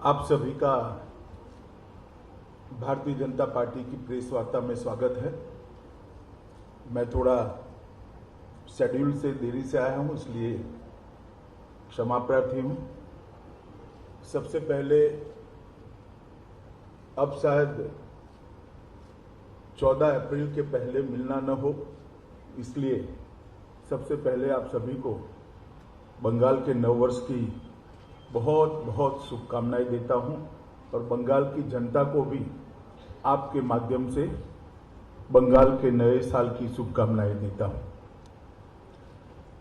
आप सभी का भारतीय जनता पार्टी की प्रेस वार्ता में स्वागत है। मैं थोड़ा शेड्यूल से देरी से आया हूं, इसलिए क्षमा प्रार्थी हूं। सबसे पहले अब शायद 14 अप्रैल के पहले मिलना न हो, इसलिए सबसे पहले आप सभी को बंगाल के नववर्ष की बहुत बहुत शुभकामनाएं देता हूं और बंगाल की जनता को भी आपके माध्यम से बंगाल के नए साल की शुभकामनाएं देता हूं।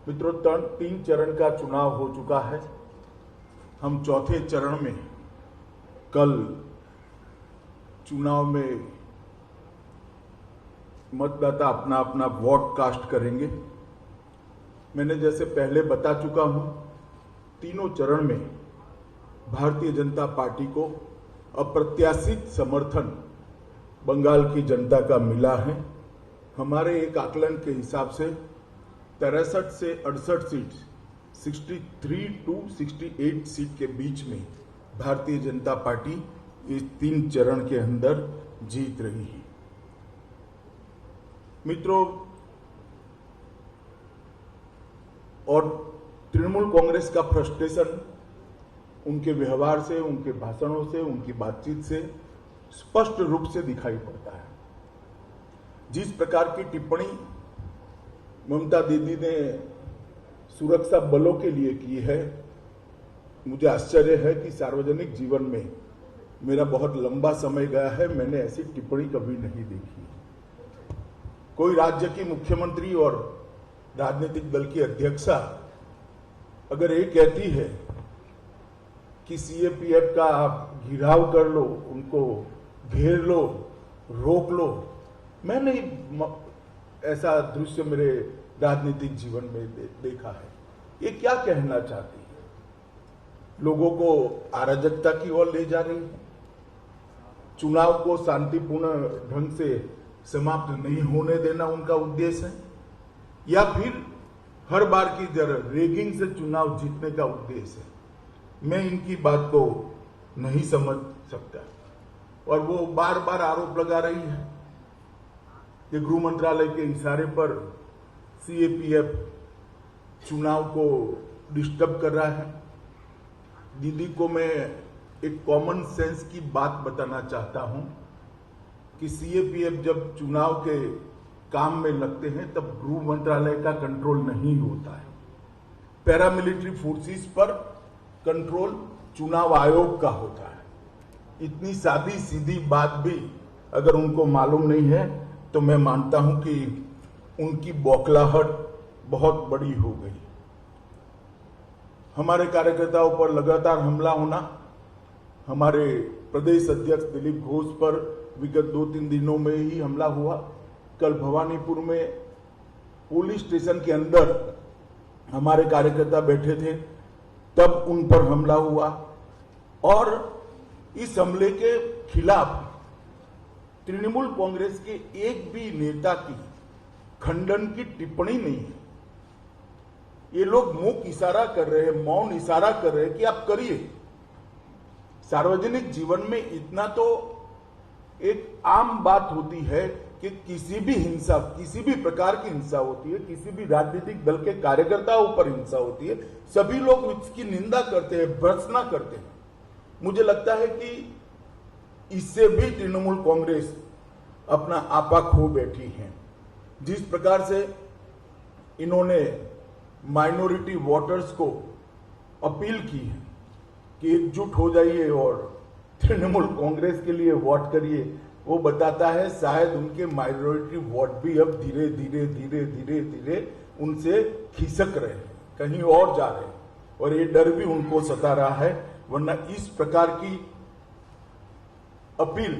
मित्रों, 3 चरण का चुनाव हो चुका है। हम चौथे चरण में कल चुनाव में मतदाता अपना अपना वोट कास्ट करेंगे। मैंने जैसे पहले बता चुका हूं, तीनों चरण में भारतीय जनता पार्टी को अप्रत्याशित समर्थन बंगाल की जनता का मिला है। हमारे एक आकलन के हिसाब से 63 से 68 सीट, 63 to 68 सीट के बीच में भारतीय जनता पार्टी इस 3 चरण के अंदर जीत रही है। मित्रों, और तृणमूल कांग्रेस का फ्रस्ट्रेशन उनके व्यवहार से, उनके भाषणों से, उनकी बातचीत से स्पष्ट रूप से दिखाई पड़ता है। जिस प्रकार की टिप्पणी ममता दीदी ने सुरक्षा बलों के लिए की है, मुझे आश्चर्य है कि सार्वजनिक जीवन में मेरा बहुत लंबा समय गया है, मैंने ऐसी टिप्पणी कभी नहीं देखी। कोई राज्य की मुख्यमंत्री और राजनीतिक दल की अध्यक्षा अगर ये कहती है कि सीएपीएफ का आप घिराव कर लो, उनको घेर लो, रोक लो, मैंने ऐसा दृश्य मेरे राजनीतिक जीवन में देखा है। ये क्या कहना चाहती है? लोगों को अराजकता की ओर ले जा रही है, चुनाव को शांतिपूर्ण ढंग से समाप्त नहीं होने देना उनका उद्देश्य है, या फिर हर बार की तरह रेगिंग से चुनाव जीतने का उद्देश्य है? मैं इनकी बात को नहीं समझ सकता। और वो बार बार आरोप लगा रही है कि गृह मंत्रालय के इशारे पर सीएपीएफ चुनाव को डिस्टर्ब कर रहा है। दीदी को मैं एक कॉमन सेंस की बात बताना चाहता हूं कि सीएपीएफ जब चुनाव के काम में लगते हैं तब गृह मंत्रालय का कंट्रोल नहीं होता है। पैरामिलिट्री फोर्सेस पर कंट्रोल चुनाव आयोग का होता है। इतनी सादी सीधी बात भी अगर उनको मालूम नहीं है तो मैं मानता हूं कि उनकी बौखलाहट बहुत बड़ी हो गई। हमारे कार्यकर्ताओं पर लगातार हमला होना, हमारे प्रदेश अध्यक्ष दिलीप घोष पर विगत 2-3 दिनों में ही हमला हुआ। कल भवानीपुर में पुलिस स्टेशन के अंदर हमारे कार्यकर्ता बैठे थे, तब उन पर हमला हुआ। और इस हमले के खिलाफ तृणमूल कांग्रेस के एक भी नेता की खंडन की टिप्पणी नहीं है। ये लोग मुंह इशारा कर रहे हैं, मौन इशारा कर रहे हैं कि आप करिए। सार्वजनिक जीवन में इतना तो एक आम बात होती है कि किसी भी हिंसा, किसी भी प्रकार की हिंसा होती है, किसी भी राजनीतिक दल के कार्यकर्ताओं पर हिंसा होती है, सभी लोग इसकी निंदा करते हैं, भर्त्सना करते हैं। मुझे लगता है कि इससे भी तृणमूल कांग्रेस अपना आपा खो बैठी है। जिस प्रकार से इन्होंने माइनॉरिटी वोटर्स को अपील की है कि एकजुट हो जाइए और तृणमूल कांग्रेस के लिए वोट करिए, वो बताता है शायद उनके माइनॉरिटी वोट भी अब धीरे धीरे धीरे धीरे धीरे उनसे खिसक रहे हैं, कहीं और जा रहे हैं, और ये डर भी उनको सता रहा है। वरना इस प्रकार की अपील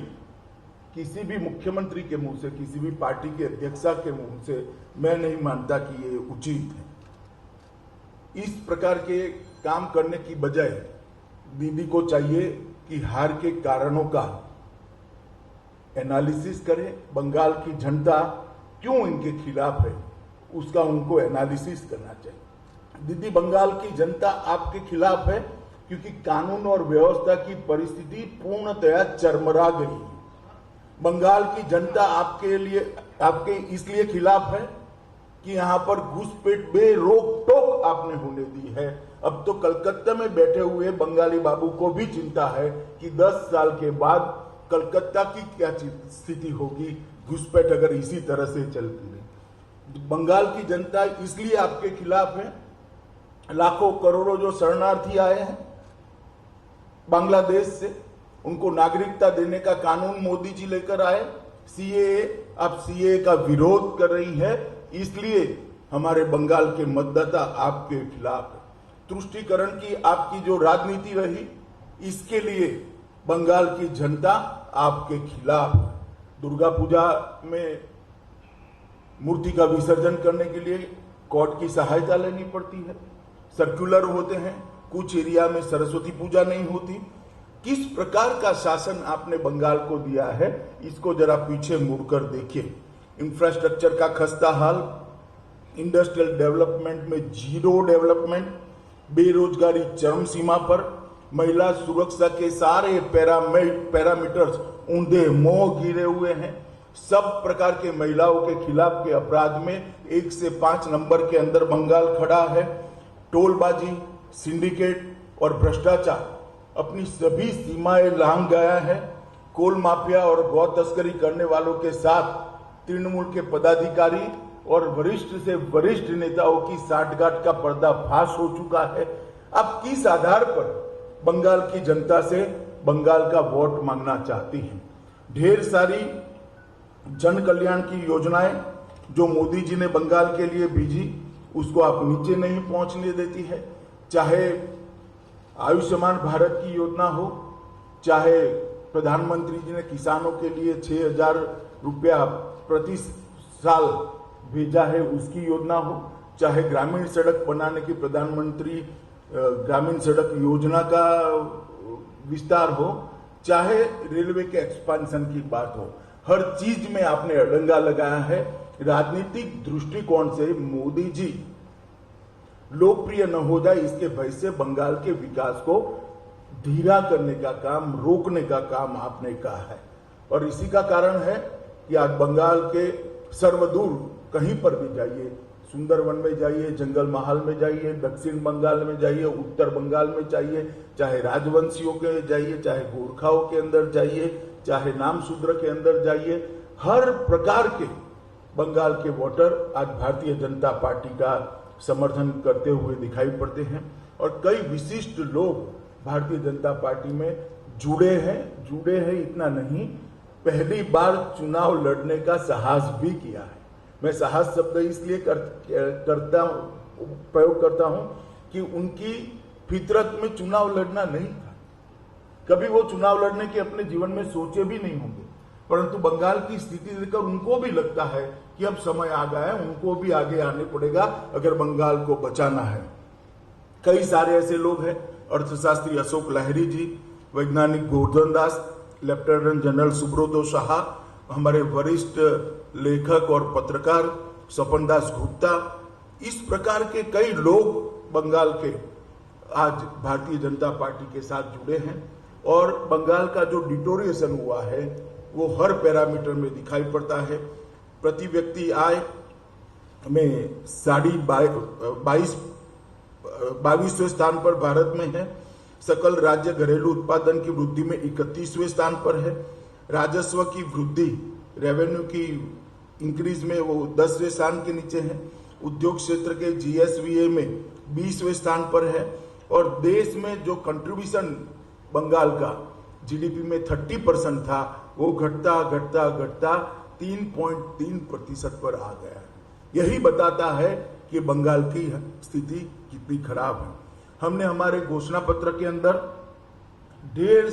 किसी भी मुख्यमंत्री के मुंह से, किसी भी पार्टी के अध्यक्षा के मुंह से मैं नहीं मानता कि ये उचित है। इस प्रकार के काम करने की बजाय दीदी को चाहिए कि हार के कारणों का एनालिसिस करें। बंगाल की जनता क्यों इनके खिलाफ है, उसका उनको एनालिसिस करना चाहिए। दीदी, बंगाल की जनता आपके खिलाफ है क्योंकि कानून और व्यवस्था की परिस्थिति पूर्णतया चरमरा गई। बंगाल की जनता आपके इसलिए खिलाफ है कि यहां पर घुसपैठ बेरोक टोक आपने होने दी है। अब तो कलकत्ता में बैठे हुए बंगाली बाबू को भी चिंता है कि 10 साल के बाद कलकत्ता की क्या स्थिति होगी, घुसपैठ अगर इसी तरह से चलती रही। बंगाल की जनता इसलिए आपके खिलाफ है। लाखों करोड़ों जो शरणार्थी आए हैं बांग्लादेश से, उनको नागरिकता देने का कानून मोदी जी लेकर आए। सीएए, अब सीएए का विरोध कर रही है, इसलिए हमारे बंगाल के मतदाता आपके खिलाफ है। तुष्टीकरण की आपकी जो राजनीति रही, इसके लिए बंगाल की जनता आपके खिलाफ है। दुर्गा पूजा में मूर्ति का विसर्जन करने के लिए कोर्ट की सहायता लेनी पड़ती है, सर्कुलर होते हैं, कुछ एरिया में सरस्वती पूजा नहीं होती। किस प्रकार का शासन आपने बंगाल को दिया है, इसको जरा पीछे मुड़कर देखिए। इंफ्रास्ट्रक्चर का खस्ता हाल, इंडस्ट्रियल डेवलपमेंट में जीरो डेवलपमेंट, बेरोजगारी चरम सीमा पर, महिला सुरक्षा के सारे पैरामीटर्स ऊंधे मोह गिरे हुए हैं। सब प्रकार के महिलाओं के खिलाफ के अपराध में 1 से 5 नंबर के अंदर बंगाल खड़ा है। टोलबाजी, सिंडिकेट और भ्रष्टाचार अपनी सभी सीमाएं लांघ गया है। कोल माफिया और गौ तस्करी करने वालों के साथ तृणमूल के पदाधिकारी और वरिष्ठ से वरिष्ठ नेताओं की साठगांठ का पर्दाफाश हो चुका है। अब किस आधार पर बंगाल की जनता से बंगाल का वोट मांगना चाहती हैं? ढेर सारी जन कल्याण की योजनाएं जो मोदी जी ने बंगाल के लिए भेजी, उसको आप नीचे नहीं पहुंचने देती है। चाहे आयुष्मान भारत की योजना हो, चाहे प्रधानमंत्री जी ने किसानों के लिए 6,000 रुपया प्रति साल भेजा है उसकी योजना हो, चाहे ग्रामीण सड़क बनाने की प्रधानमंत्री ग्रामीण सड़क योजना का विस्तार हो, चाहे रेलवे के एक्सपांशन की बात हो, हर चीज में आपने अड़ंगा लगाया है। राजनीतिक दृष्टिकोण से मोदी जी लोकप्रिय न हो जाए इसके भय से बंगाल के विकास को धीरा करने का काम, रोकने का काम आपने कहा है। और इसी का कारण है कि आज बंगाल के सर्वदूर कहीं पर भी जाइए, सुंदरवन में जाइए, जंगल महल में जाइए, दक्षिण बंगाल में जाइए, उत्तर बंगाल में जाइए, चाहे राजवंशियों के जाइए, चाहे गोरखाओं के अंदर जाइए, चाहे नामशूद्र के अंदर जाइए, हर प्रकार के बंगाल के वोटर आज भारतीय जनता पार्टी का समर्थन करते हुए दिखाई पड़ते हैं। और कई विशिष्ट लोग भारतीय जनता पार्टी में जुड़े हैं। इतना नहीं, पहली बार चुनाव लड़ने का साहस भी किया है। मैं साहस शब्द इसलिए प्रयोग करता हूं कि उनकी फितरत में चुनाव लड़ना नहीं था। कभी वो चुनाव लड़ने के अपने जीवन में सोचे भी नहीं होंगे, परंतु बंगाल की स्थिति देखकर उनको भी लगता है कि अब समय आ गया है, उनको भी आगे आने पड़ेगा अगर बंगाल को बचाना है। कई सारे ऐसे लोग हैं, अर्थशास्त्री अशोक लाहिरी जी, वैज्ञानिक गोवर्धन दास, लेफ्टिनेंट जनरल सुब्रतो शाह, हमारे वरिष्ठ लेखक और पत्रकार सपन दास गुप्ता, इस प्रकार के कई लोग बंगाल के आज भारतीय जनता पार्टी के साथ जुड़े हैं। और बंगाल का जो डिटोरिएशन हुआ है वो हर पैरामीटर में दिखाई पड़ता है। प्रति व्यक्ति आय में 22वें स्थान पर भारत में है। सकल राज्य घरेलू उत्पादन की वृद्धि में 31वें स्थान पर है। राजस्व की वृद्धि, रेवेन्यू की इंक्रीज में वो 10वें स्थान के नीचे है। उद्योग क्षेत्र के जीएसवीए में 20वें स्थान पर है। और देश में जो कंट्रीब्यूशन बंगाल का जीडीपी में 30% था, वो घटता 3.3% पर आ गया है। यही बताता है कि बंगाल की स्थिति कितनी खराब है। हमने हमारे घोषणा पत्र के अंदर ढेर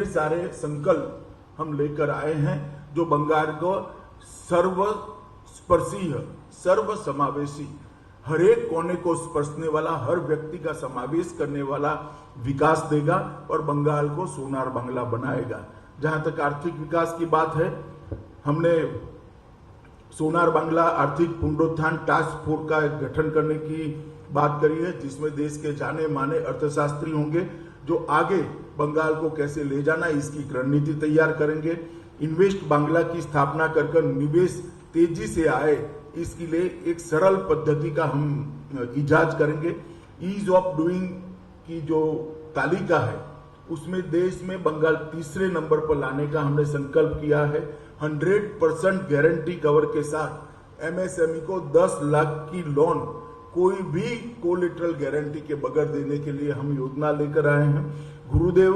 सारे संकल्प हम लेकर आए हैं जो बंगाल को सर्वस्पर्शी, सर्वसमावेशी, हर एक कोने को स्पर्शने वाला, हर व्यक्ति का समावेश करने वाला विकास देगा और बंगाल को सोनार बांग्ला बनाएगा। जहां तक आर्थिक विकास की बात है, हमने सोनार बांग्ला आर्थिक पुनरुत्थान टास्क फोर्स का गठन करने की बात करी है, जिसमें देश के जाने माने अर्थशास्त्री होंगे जो आगे बंगाल को कैसे ले जाना इसकी रणनीति तैयार करेंगे। इन्वेस्ट बांग्ला की स्थापना कर निवेश तेजी से आए इसके लिए एक सरल पद्धति का हम इजाद करेंगे। ईज ऑफ डूइंग की जो तालिका है उसमें देश में बंगाल तीसरे नंबर पर लाने का हमने संकल्प किया है। 100% गारंटी कवर के साथ एमएसएमई को 10 लाख की लोन कोई भी कोलेटरल गारंटी के बगैर देने के लिए हम योजना लेकर आए हैं। गुरुदेव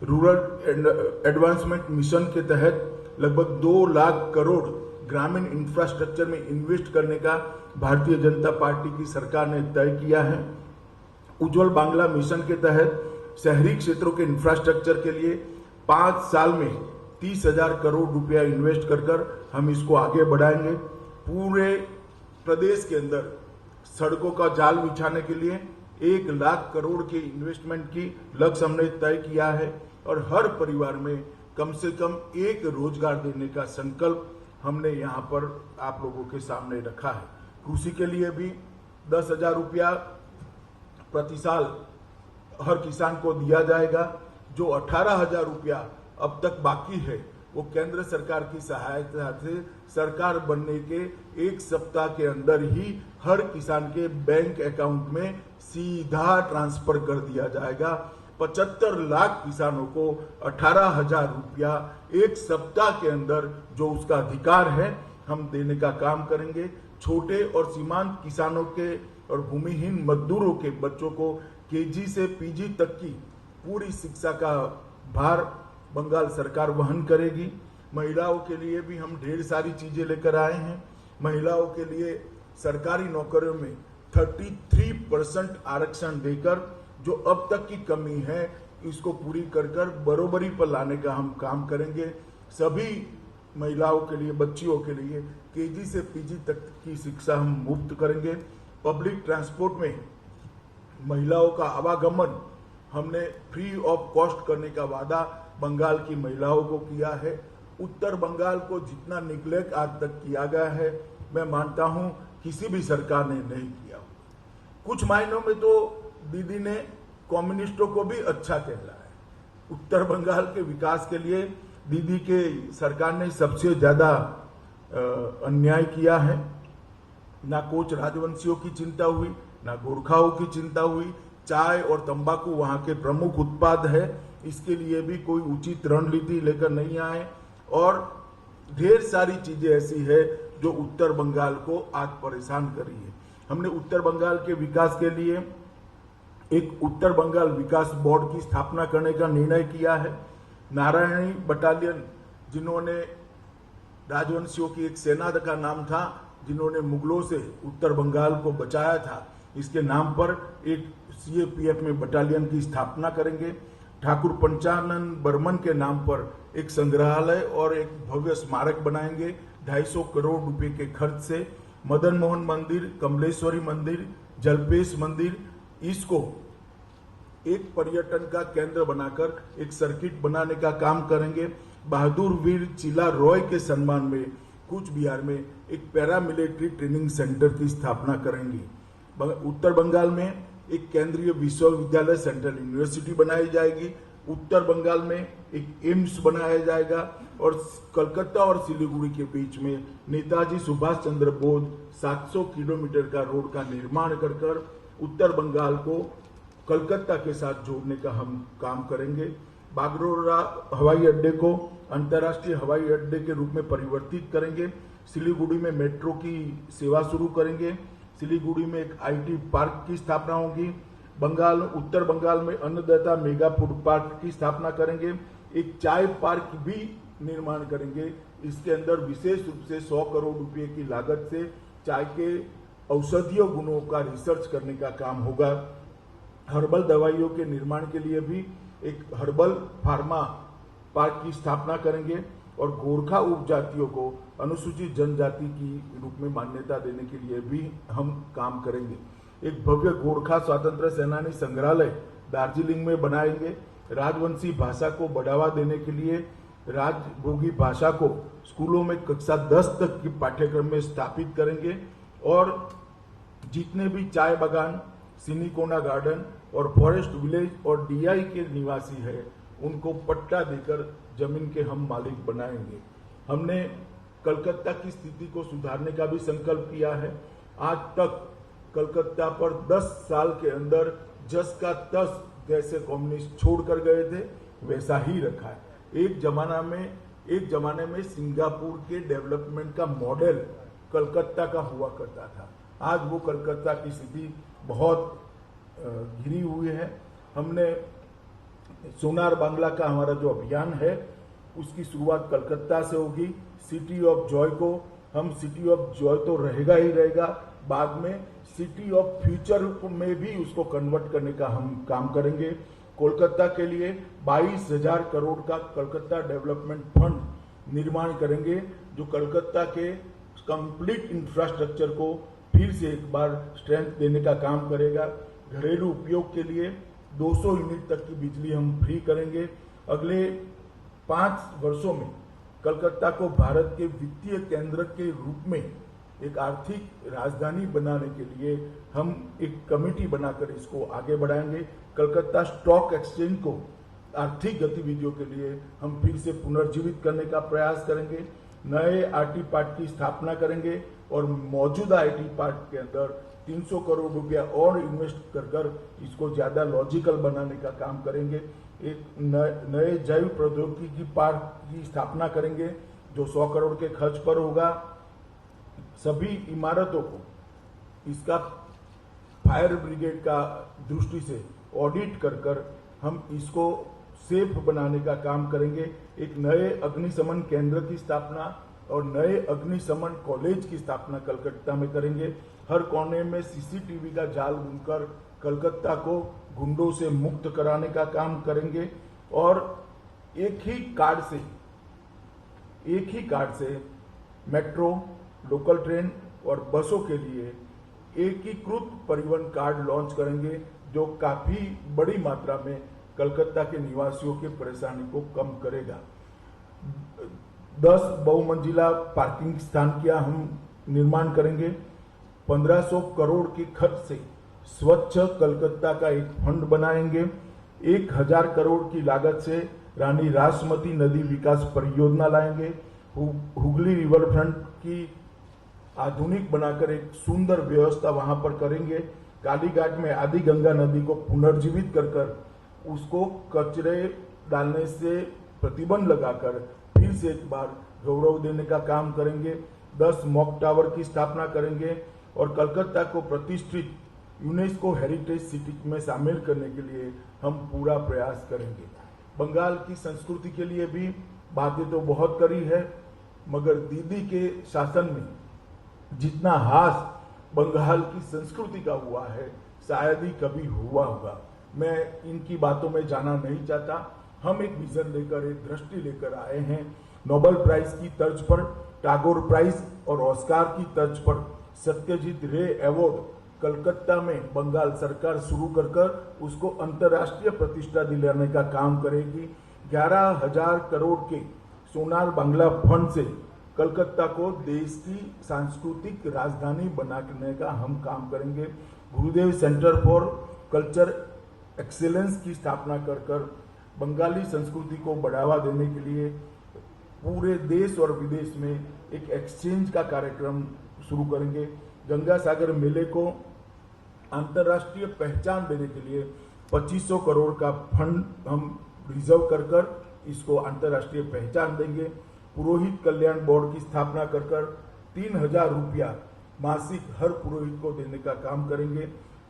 रूरल एडवांसमेंट मिशन के तहत लगभग 2 लाख करोड़ ग्रामीण इंफ्रास्ट्रक्चर में इन्वेस्ट करने का भारतीय जनता पार्टी की सरकार ने तय किया है। उज्जवल बांग्ला मिशन के तहत शहरी क्षेत्रों के इंफ्रास्ट्रक्चर के लिए 5 साल में 30,000 करोड़ रुपया इन्वेस्ट कर हम इसको आगे बढ़ाएंगे। पूरे प्रदेश के अंदर सड़कों का जाल बिछाने के लिए 1 लाख करोड़ के इन्वेस्टमेंट की लक्ष्य हमने तय किया है और हर परिवार में कम से कम एक रोजगार देने का संकल्प हमने यहाँ पर आप लोगों के सामने रखा है। कृषि के लिए भी 10,000 रुपया प्रति साल हर किसान को दिया जाएगा। जो 18,000 रुपया अब तक बाकी है वो केंद्र सरकार की सहायता से सरकार बनने के 1 सप्ताह के अंदर ही हर किसान के बैंक अकाउंट में सीधा ट्रांसफर कर दिया जाएगा। 75 लाख किसानों को 18,000 रुपया 1 सप्ताह के अंदर जो उसका अधिकार है हम देने का काम करेंगे। छोटे और सीमांत किसानों के और भूमिहीन मजदूरों के बच्चों को केजी से पीजी तक की पूरी शिक्षा का भार बंगाल सरकार वहन करेगी। महिलाओं के लिए भी हम ढेर सारी चीजें लेकर आए हैं। महिलाओं के लिए सरकारी नौकरियों में 33% आरक्षण देकर जो अब तक की कमी है इसको पूरी कर बरोबरी पर लाने का हम काम करेंगे। सभी महिलाओं के लिए, बच्चियों के लिए केजी से पीजी तक की शिक्षा हम मुफ्त करेंगे। पब्लिक ट्रांसपोर्ट में महिलाओं का आवागमन हमने फ्री ऑफ कॉस्ट करने का वादा बंगाल की महिलाओं को किया है। उत्तर बंगाल को जितना निग्लेक्ट आज तक किया गया है मैं मानता हूं किसी भी सरकार ने नहीं किया। कुछ मायनों में तो दीदी ने कम्युनिस्टों को भी अच्छा कहला है। उत्तर बंगाल के विकास के लिए दीदी के सरकार ने सबसे ज्यादा अन्याय किया है। ना कोच राजवंशियों की चिंता हुई, ना गोरखाओं की चिंता हुई। चाय और तंबाकू वहां के प्रमुख उत्पाद है, इसके लिए भी कोई उचित रणनीति लेकर नहीं आए और ढेर सारी चीजें ऐसी है जो उत्तर बंगाल को आज परेशान कर रही है। हमने उत्तर बंगाल के विकास के लिए एक उत्तर बंगाल विकास बोर्ड की स्थापना करने का निर्णय किया है। नारायणी बटालियन, जिन्होंने राजवंशियों की एक सेना का नाम था, जिन्होंने मुगलों से उत्तर बंगाल को बचाया था, इसके नाम पर एक सीएपीएफ में बटालियन की स्थापना करेंगे। ठाकुर पंचानन बर्मन के नाम पर एक संग्रहालय और एक भव्य स्मारक बनाएंगे 250 करोड़ रुपए के खर्च से। मदन मोहन मंदिर, कमलेश्वरी मंदिर, जलपेश मंदिर, इसको एक पर्यटन का केंद्र बनाकर एक सर्किट बनाने का काम करेंगे। बहादुर वीर चिला रॉय के सम्मान में कूच बिहार में एक पैरामिलिट्री ट्रेनिंग सेंटर की स्थापना करेंगे। उत्तर बंगाल में एक केंद्रीय विश्वविद्यालय, सेंट्रल यूनिवर्सिटी बनाई जाएगी। उत्तर बंगाल में एक एम्स बनाया जाएगा और कलकत्ता और सिलीगुड़ी के बीच में नेताजी सुभाष चंद्र बोस 700 किलोमीटर का रोड का निर्माण कर उत्तर बंगाल को कलकत्ता के साथ जोड़ने का हम काम करेंगे। बागडोगरा हवाई अड्डे को अंतर्राष्ट्रीय हवाई अड्डे के रूप में परिवर्तित करेंगे। सिलीगुड़ी में मेट्रो की सेवा शुरू करेंगे। सिलीगुड़ी में एक आईटी पार्क की स्थापना होगी। उत्तर बंगाल में अन्नदाता मेगा फूड पार्क की स्थापना करेंगे। एक चाय पार्क भी निर्माण करेंगे। इसके अंदर विशेष रूप से 100 करोड़ रुपए की लागत से चाय के औषधीय गुणों का रिसर्च करने का काम होगा। हर्बल दवाइयों के निर्माण के लिए भी एक हर्बल फार्मा पार्क की स्थापना करेंगे और गोरखा उपजातियों को अनुसूचित जनजाति की रूप में मान्यता देने के लिए भी हम काम करेंगे। एक भव्य गोरखा स्वतंत्र सेनानी संग्रहालय दार्जिलिंग में बनाएंगे। राजवंशी भाषा को बढ़ावा देने के लिए राजभोगी भाषा को स्कूलों में कक्षा 10 तक के पाठ्यक्रम में स्थापित करेंगे और जितने भी चाय बागान, सिनिकोना गार्डन और फॉरेस्ट विलेज और डीआई के निवासी है, उनको पट्टा देकर जमीन के हम मालिक बनाएंगे। हमने कलकत्ता की स्थिति को सुधारने का भी संकल्प किया है। आज तक कलकत्ता पर 10 साल के अंदर जस का तस जैसे कम्युनिस्ट छोड़कर गए थे, वैसा ही रखा है। एक जमाने में सिंगापुर के डेवलपमेंट का मॉडल कलकत्ता का हुआ करता था। आज वो कलकत्ता की स्थिति बहुत घिरी हुई है। हमने सोनार बांग्ला का हमारा जो अभियान है, उसकी शुरुआत कलकत्ता से होगी। सिटी ऑफ जॉय को हम सिटी ऑफ जॉय तो रहेगा ही रहेगा, बाद में सिटी ऑफ फ्यूचर में भी उसको कन्वर्ट करने का हम काम करेंगे। कोलकाता के लिए 22,000 करोड़ का कलकत्ता डेवलपमेंट फंड निर्माण करेंगे, जो कलकत्ता के कंप्लीट इंफ्रास्ट्रक्चर को फिर से एक बार स्ट्रेंथ देने का काम करेगा। घरेलू उपयोग के लिए 200 यूनिट तक की बिजली हम फ्री करेंगे। अगले 5 वर्षों में कलकत्ता को भारत के वित्तीय केंद्र के रूप में एक आर्थिक राजधानी बनाने के लिए हम एक कमेटी बनाकर इसको आगे बढ़ाएंगे। कलकत्ता स्टॉक एक्सचेंज को आर्थिक गतिविधियों के लिए हम फिर से पुनर्जीवित करने का प्रयास करेंगे। नए आईटी पार्क की स्थापना करेंगे और मौजूदा आईटी पार्क के अंदर 300 करोड़ रुपया और इन्वेस्ट कर इसको ज्यादा लॉजिकल बनाने का काम करेंगे। एक नए जैव प्रौद्योगिकी पार्क की स्थापना करेंगे जो 100 करोड़ के खर्च पर होगा। सभी इमारतों को इसका फायर ब्रिगेड का दृष्टि से ऑडिट कर हम इसको सेफ बनाने का काम करेंगे। एक नए अग्निशमन केंद्र की स्थापना और नए अग्निशमन कॉलेज की स्थापना कलकत्ता में करेंगे। हर कोने में सीसीटीवी का जाल बुनकर कलकत्ता को गुंडों से मुक्त कराने का काम करेंगे और एक ही कार्ड से मेट्रो, लोकल ट्रेन और बसों के लिए एकीकृत परिवहन कार्ड लॉन्च करेंगे, जो काफी बड़ी मात्रा में कलकत्ता के निवासियों की परेशानी को कम करेगा। 10 बहुमंजिला पार्किंग स्थान का हम निर्माण करेंगे। 1500 करोड़ के खर्च से स्वच्छ कलकत्ता का एक फंड बनाएंगे। 1000 करोड़ की लागत से रानी रासमती नदी विकास परियोजना लाएंगे। हुगली रिवर फ्रंट की आधुनिक बनाकर एक सुंदर व्यवस्था वहां पर करेंगे। कालीघाट में आदि गंगा नदी को पुनर्जीवित कर उसको कचरे डालने से प्रतिबंध लगाकर फिर से एक बार गौरव देने का काम करेंगे। 10 मॉक टावर की स्थापना करेंगे और कलकत्ता को प्रतिष्ठित यूनेस्को हेरिटेज सिटी में शामिल करने के लिए हम पूरा प्रयास करेंगे। बंगाल की संस्कृति के लिए भी बातें तो बहुत करी है, मगर दीदी के शासन में जितना हास बंगाल की संस्कृति का हुआ है शायद ही कभी हुआ होगा। मैं इनकी बातों में जाना नहीं चाहता। हम एक विजन लेकर, एक दृष्टि लेकर आए हैं। नोबेल प्राइज की तर्ज पर टैगोर प्राइज और ऑस्कार की तर्ज पर सत्यजीत रे अवार्ड कलकत्ता में बंगाल सरकार शुरू कर उसको अंतर्राष्ट्रीय प्रतिष्ठा दिलाने का काम करेगी। 11,000 करोड़ के सोनार बांग्ला फंड से कलकत्ता को देश की सांस्कृतिक राजधानी बनाने का हम काम करेंगे। गुरुदेव सेंटर फॉर कल्चर एक्सीलेंस की स्थापना कर बंगाली संस्कृति को बढ़ावा देने के लिए पूरे देश और विदेश में एक एक्सचेंज का कार्यक्रम शुरू करेंगे। गंगा सागर मेले को अंतर्राष्ट्रीय पहचान देने के लिए 2500 करोड़ का फंड हम रिजर्व कर इसको अंतर्राष्ट्रीय पहचान देंगे। पुरोहित कल्याण बोर्ड की स्थापना कर 3,000 रुपया मासिक हर पुरोहित को देने का काम करेंगे।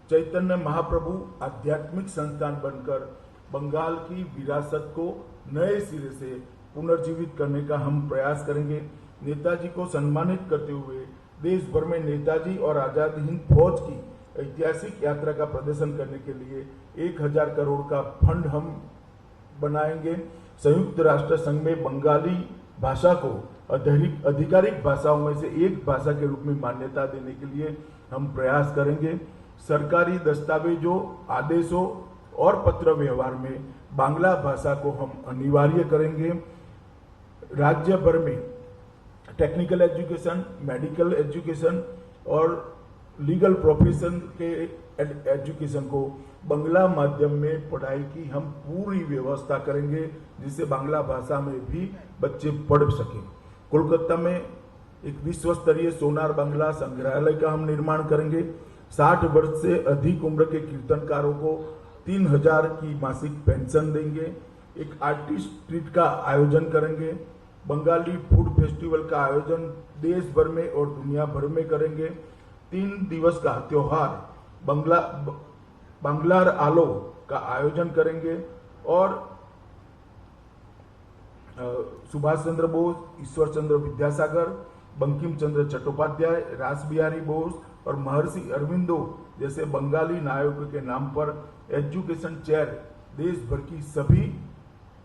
चैतन्य महाप्रभु आध्यात्मिक संस्थान बनकर बंगाल की विरासत को नए सिरे से पुनर्जीवित करने का हम प्रयास करेंगे। नेताजी को सम्मानित करते हुए देश भर में नेताजी और आजाद हिंद फौज की ऐतिहासिक यात्रा का प्रदर्शन करने के लिए 1,000 करोड़ का फंड हम बनाएंगे। संयुक्त राष्ट्र संघ में बंगाली भाषा को आधिकारिक भाषाओं में से एक भाषा के रूप में मान्यता देने के लिए हम प्रयास करेंगे। सरकारी दस्तावेजों, आदेशों और पत्र व्यवहार में बांग्ला भाषा को हम अनिवार्य करेंगे। राज्य भर में टेक्निकल एजुकेशन, मेडिकल एजुकेशन और लीगल प्रोफेशन के एजुकेशन को बांग्ला माध्यम में पढ़ाई की हम पूरी व्यवस्था करेंगे, जिससे बांग्ला भाषा में भी बच्चे पढ़ सकें। कोलकाता में एक विश्व स्तरीय सोनार बांग्ला संग्रहालय का हम निर्माण करेंगे। 60 वर्ष से अधिक उम्र के कीर्तनकारों को 3000 की मासिक पेंशन देंगे। एक आर्टिस्ट स्ट्रीट का आयोजन करेंगे। बंगाली फूड फेस्टिवल का आयोजन देश भर में और दुनिया भर में करेंगे। 3 दिवस का त्योहार बांग्लार आलो का आयोजन करेंगे और सुभाष चंद्र बोस, ईश्वर चंद्र विद्यासागर, बंकिम चंद्र चट्टोपाध्याय, रास बिहारी बोस और महर्षि अरविंदो जैसे बंगाली नायकों के नाम पर एजुकेशन चेयर देश भर की सभी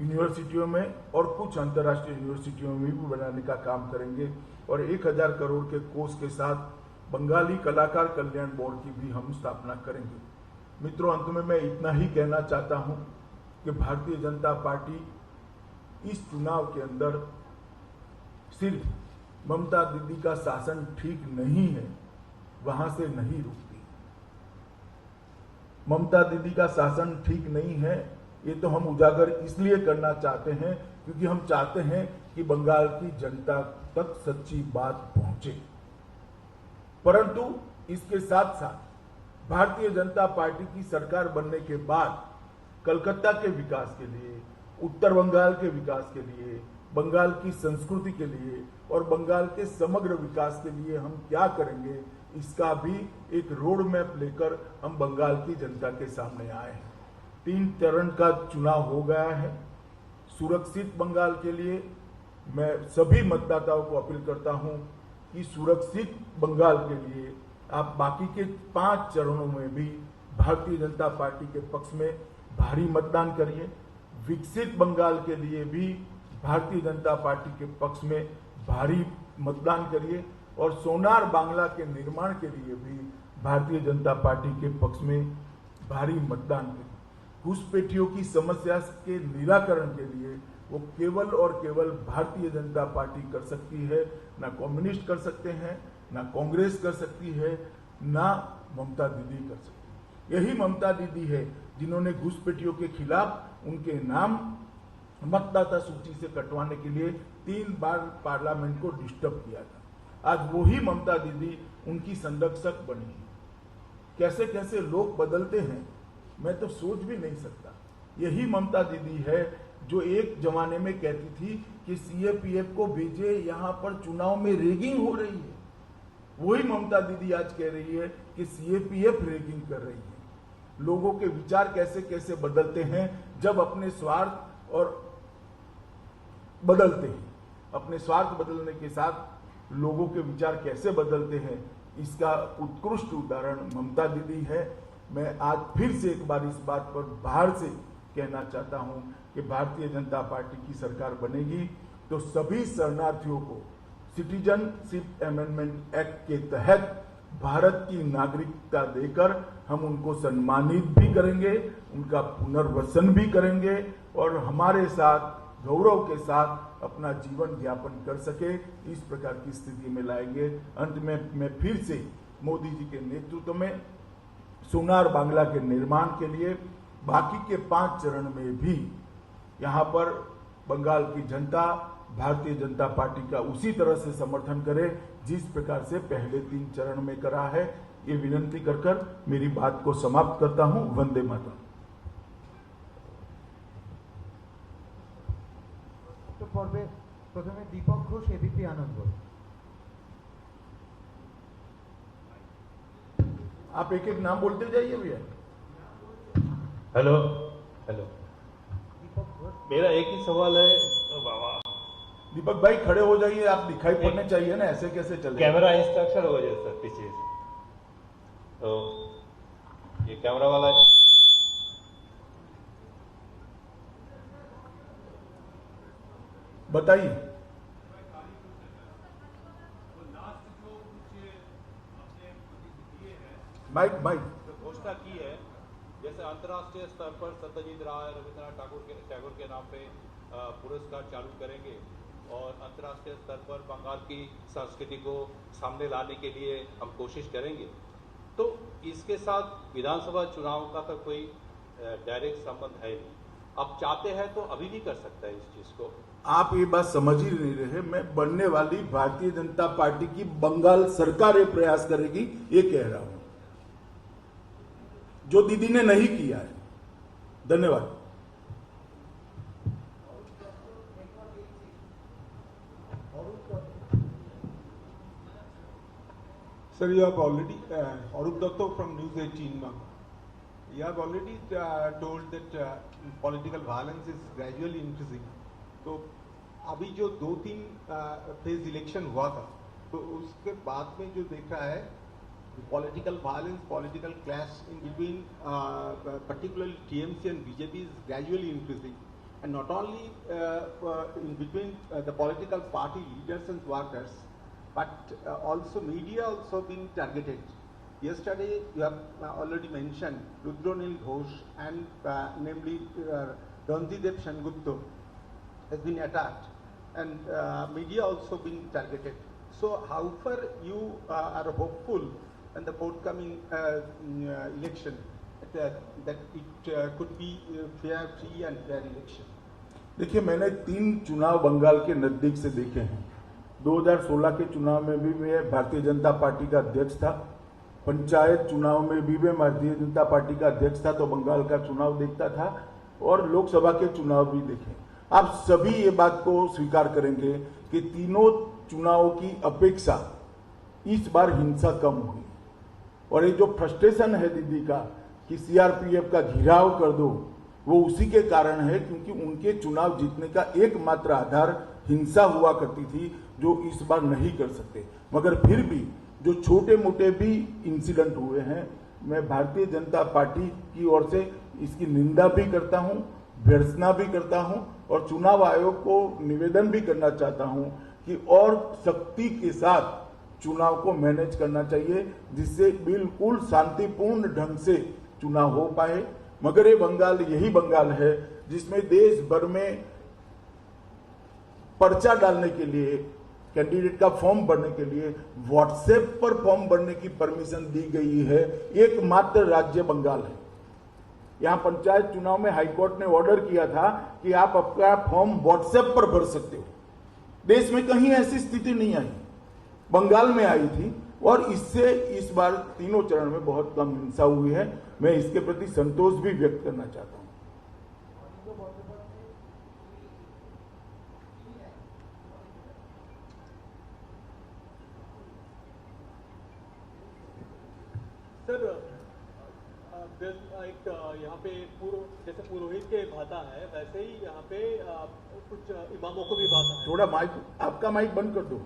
यूनिवर्सिटियों में और कुछ अंतर्राष्ट्रीय यूनिवर्सिटियों में भी बनाने का काम करेंगे और 1000 करोड़ के कोष के साथ बंगाली कलाकार कल्याण बोर्ड की भी हम स्थापना करेंगे। मित्रों, अंत में मैं इतना ही कहना चाहता हूं कि भारतीय जनता पार्टी इस चुनाव के अंदर सिर्फ ममता दीदी का शासन ठीक नहीं है, वहां से नहीं रुकती। ममता दीदी का शासन ठीक नहीं है, ये तो हम उजागर इसलिए करना चाहते हैं क्योंकि हम चाहते हैं कि बंगाल की जनता तक सच्ची बात पहुंचे। परंतु इसके साथ साथ भारतीय जनता पार्टी की सरकार बनने के बाद कलकत्ता के विकास के लिए, उत्तर बंगाल के विकास के लिए, बंगाल की संस्कृति के लिए और बंगाल के समग्र विकास के लिए हम क्या करेंगे, इसका भी एक रोड मैप लेकर हम बंगाल की जनता के सामने आए हैं। 3 चरण का चुनाव हो गया है। सुरक्षित बंगाल के लिए मैं सभी मतदाताओं को अपील करता हूं कि सुरक्षित बंगाल के लिए आप बाकी के 5 चरणों में भी भारतीय जनता पार्टी के पक्ष में भारी मतदान करिए। विकसित बंगाल के लिए भी भारतीय जनता पार्टी के पक्ष में भारी मतदान करिए और सोनार बांग्ला के निर्माण के लिए भी भारतीय जनता पार्टी के पक्ष में भारी मतदान करिए। घुसपैठियों की समस्या के निराकरण के लिए वो केवल और केवल भारतीय जनता पार्टी कर सकती है, ना कम्युनिस्ट कर सकते हैं, ना कांग्रेस कर सकती है, ना ममता दीदी कर सकती है। यही ममता दीदी है जिन्होंने घुसपैठियों के खिलाफ उनके नाम मतदाता सूची से कटवाने के लिए 3 बार पार्लियामेंट को डिस्टर्ब किया था। आज वही ममता दीदी उनकी संरक्षक बनी है। कैसे कैसे लोग बदलते हैं मैं तो सोच भी नहीं सकता। यही ममता दीदी है जो एक जमाने में कहती थी कि सीएपीएफ को भेजे, यहां पर चुनाव में रेगिंग हो रही है। वही ममता दीदी आज कह रही है कि सीएपीएफ रेगिंग कर रही है। लोगों के विचार कैसे कैसे बदलते हैं जब अपने स्वार्थ और बदलते हैं, अपने स्वार्थ बदलने के साथ लोगों के विचार कैसे बदलते हैं, इसका उत्कृष्ट उदाहरण ममता दीदी है। मैं आज फिर से एक बार इस बात पर बाहर से कहना चाहता हूं कि भारतीय जनता पार्टी की सरकार बनेगी तो सभी शरणार्थियों को सिटीजनशिप अमेंडमेंट एक्ट के तहत भारत की नागरिकता देकर हम उनको सम्मानित भी करेंगे, उनका पुनर्वसन भी करेंगे और हमारे साथ गौरव के साथ अपना जीवन यापन कर सके, इस प्रकार की स्थिति में लाएंगे। अंत में मैं फिर से मोदी जी के नेतृत्व में सोनार बांग्ला के निर्माण के लिए बाकी के 5 चरण में भी यहाँ पर बंगाल की जनता भारतीय जनता पार्टी का उसी तरह से समर्थन करे जिस प्रकार से पहले 3 चरण में करा है। ये विनंती कर मेरी बात को समाप्त करता हूं। वंदे मातरम। तो पर्वे प्रथमे दीपक घोष, एबीपी आनंद। आप एक एक नाम बोलते जाइए भैया। हेलो हेलो, मेरा एक ही सवाल है। बाबा दीपक भाई खड़े हो जाइए, आप दिखाई पड़ने चाहिए ना, ऐसे कैसे चले। कैमरा इंस्ट्रक्शन हो जाए सर पीछे से। तो ये कैमरा वाला है। बताइए। माइक घोषणा की है, जैसे अंतर्राष्ट्रीय स्तर पर सत्यजीत राय, रविंद्रनाथ टैगोर के नाम पे पुरस्कार चालू करेंगे और अंतर्राष्ट्रीय स्तर पर बंगाल की संस्कृति को सामने लाने के लिए हम कोशिश करेंगे। तो इसके साथ विधानसभा चुनाव का तो कोई डायरेक्ट संबंध है नहीं। अब चाहते हैं तो अभी भी कर सकता है इस चीज को। आप ये बात समझ ही नहीं रहे। मैं बनने वाली भारतीय जनता पार्टी की बंगाल सरकार ये प्रयास करेगी ये कह रहा हूं, जो दीदी ने नहीं किया है। धन्यवाद। Sir, you have already, Arup Datta from News 18, you have already told that political violence is gradually increasing. तो अभी जो 2-3 फेज इलेक्शन हुआ था, तो उसके बाद में जो देखा है political violence, political clash in between particularly TMC and BJP is gradually increasing. And not only in between the political party leaders and workers, but also media also being targeted. Yesterday, you have already mentioned Rudronil Ghosh and namely Ranjidev Sengupta has been attacked, and media also being targeted. So how far you are hopeful in the forthcoming election that it could be fair, free and fair election? देखिए, मैंने 3 चुनाव बंगाल के नजदीक से देखे हैं। 2016 के चुनाव में भी मैं भारतीय जनता पार्टी का अध्यक्ष था, पंचायत चुनाव में भी मैं भारतीय जनता पार्टी का अध्यक्ष था, तो बंगाल का चुनाव देखता था, और लोकसभा के चुनाव भी देखे। आप सभी ये बात को स्वीकार करेंगे कि तीनों चुनावों की अपेक्षा इस बार हिंसा कम हुई, और ये जो फ्रस्ट्रेशन है दीदी का कि सीआरपीएफ का घेराव कर दो, वो उसी के कारण है क्योंकि उनके चुनाव जीतने का एकमात्र आधार हिंसा हुआ करती थी, जो इस बार नहीं कर सकते। मगर फिर भी जो छोटे मोटे भी इंसिडेंट हुए हैं, मैं भारतीय जनता पार्टी की ओर से इसकी निंदा भी करता हूं, भर्त्सना भी करता हूं, और चुनाव आयोग को निवेदन भी करना चाहता हूं कि और सख्ती के साथ चुनाव को मैनेज करना चाहिए, जिससे बिल्कुल शांतिपूर्ण ढंग से चुनाव हो पाए। मगर ये बंगाल यही बंगाल है जिसमें देश भर में पर्चा डालने के लिए, कैंडिडेट का फॉर्म भरने के लिए व्हाट्सएप पर फॉर्म भरने की परमिशन दी गई है। एकमात्र राज्य बंगाल है। यहां पंचायत चुनाव में हाईकोर्ट ने ऑर्डर किया था कि आप अपना फॉर्म व्हाट्सएप पर भर सकते हो। देश में कहीं ऐसी स्थिति नहीं आई, बंगाल में आई थी, और इससे इस बार तीनों चरण में बहुत कम हिंसा हुई है। मैं इसके प्रति संतोष भी व्यक्त करना चाहता हूं। सर, एक यहाँ पे जैसे पुरोहित के भाता है, वैसे ही यहाँ पे कुछ इमामों को भी भाता है। थोड़ा माइक, आपका माइक बंद कर दो,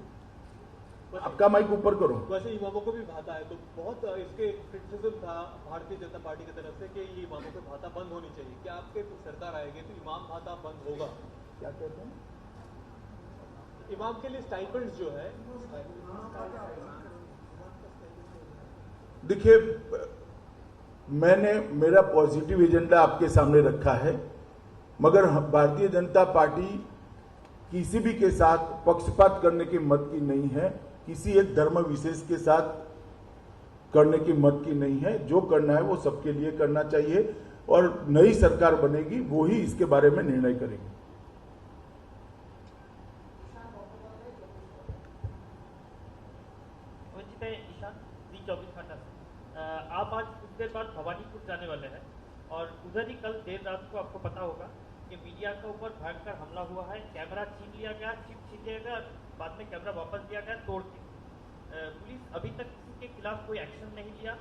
आपका माइक ऊपर करो। वैसे इमामों को भी भाता है, तो बहुत इसके क्रिटिसिज्म था भारतीय जनता पार्टी की तरफ से कि ये इमामों के भाता बंद होनी चाहिए। क्या आपके सरकार आएगी तो इमाम भाता बंद होगा? क्या कहते हैं? इमाम के लिए स्टाइपेंड जो है, देखिए, मैंने मेरा पॉजिटिव एजेंडा आपके सामने रखा है, मगर भारतीय जनता पार्टी किसी भी के साथ पक्षपात करने की मत की नहीं है, किसी एक धर्म विशेष के साथ करने की मत की नहीं है। जो करना है वो सबके लिए करना चाहिए, और नई सरकार बनेगी वो ही इसके बारे में निर्णय करेगी। आप आज कुछ देर बाद भवानीपुर जाने वाले हैं, और उधर ही कल देर रात को आपको पता होगा कि मीडिया के ऊपर भयंकर हमला हुआ है। कैमरा छीन लिया गया, चिप छीन लिया गया, बाद में कैमरा वापस दिया गया तोड़ के। पुलिस अभी तक किसी के खिलाफ कोई एक्शन नहीं लिया।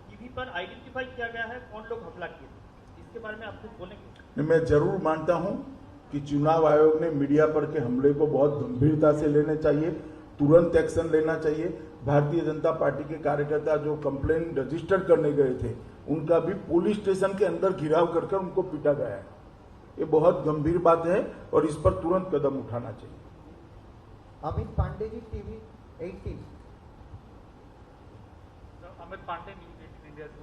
टीवी पर आइडेंटिफाई किया गया है कौन लोग हमला किए, इसके बारे में आप कुछ बोलेंगे? मैं जरूर मानता हूं कि चुनाव आयोग ने मीडिया पर के हमले को बहुत गंभीरता से लेने चाहिए, तुरंत एक्शन लेना चाहिए। भारतीय जनता पार्टी के कार्यकर्ता जो कंप्लेन रजिस्टर करने गए थे, उनका भी पुलिस स्टेशन के अंदर घिराव कर उनको पीटा गया है। ये बहुत गंभीर बात है और इस पर तुरंत कदम उठाना चाहिए। Amit Pandey ji, TV 18। Amit Pandey, news 18 India से।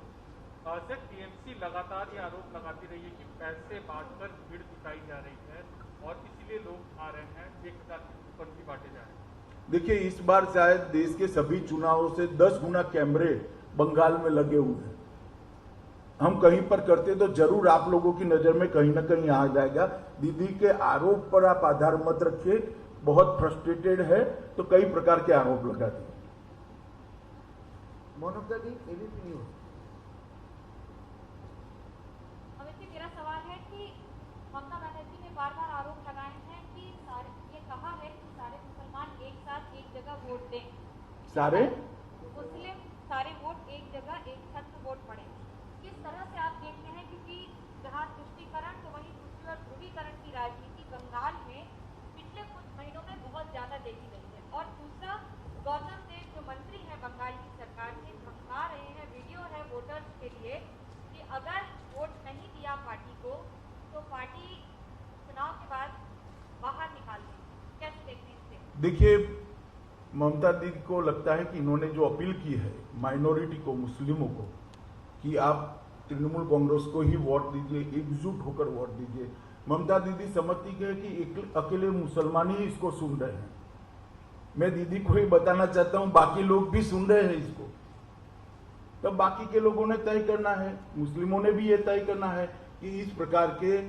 सर, टीएमसी लगातार ये आरोप लगाती रही है कि पैसे बांटकर भीड़ जुटाई जा रही है और इसीलिए लोग आ रहे हैं, 1000 के ऊपर भी बांटे जा रहे हैं। देखिए, इस बार शायद देश के सभी चुनावों से 10 गुना कैमरे बंगाल में लगे हुए हैं। हम कहीं पर करते तो जरूर आप लोगों की नजर में कहीं ना कहीं आ जाएगा। दीदी के आरोप पर आप आधार मत रखिए, बहुत फ्रस्ट्रेटेड है तो कई प्रकार के आरोप लगा दिए। मनोज दी, एबीपी न्यूज। अमित जी, मेरा सवाल है कि ममता बनर्जी ने बार बार आरोप लगाए हैं कि ये कहा है कि सारे मुसलमान एक साथ एक जगह वोट दें, सारे वोट एक जगह एक साथ वोट पड़े। किस तरह से आप देखते हैं, क्योंकि जहां तुष्टीकरण तो वहीं दूसरी ओर ध्रुवीकरण की राजनीति बंगाल में पिछले कुछ महीनों में बहुत ज्यादा देखी गई है। और दूसरा, गौतम देव जो मंत्री है बंगाल की सरकार के, धमका रहे हैं, वीडियो है वोटर्स के लिए कि अगर वोट नहीं दिया पार्टी को तो पार्टी चुनाव के बाद बाहर निकाल देगी। कैसे देखते हैं इसे? देखिए, ममता दीदी को लगता है कि इन्होंने जो अपील की है माइनॉरिटी को, मुस्लिमों को, कि आप तृणमूल कांग्रेस को ही वोट दीजिए, एकजुट होकर वोट दीजिए। ममता दीदी समझती है कि अकेले मुसलमान ही इसको सुन रहे हैं। मैं दीदी को ही बताना चाहता हूं, बाकी लोग भी सुन रहे हैं इसको। तब बाकी के लोगों ने तय करना है, मुस्लिमों ने भी ये तय करना है कि इस प्रकार के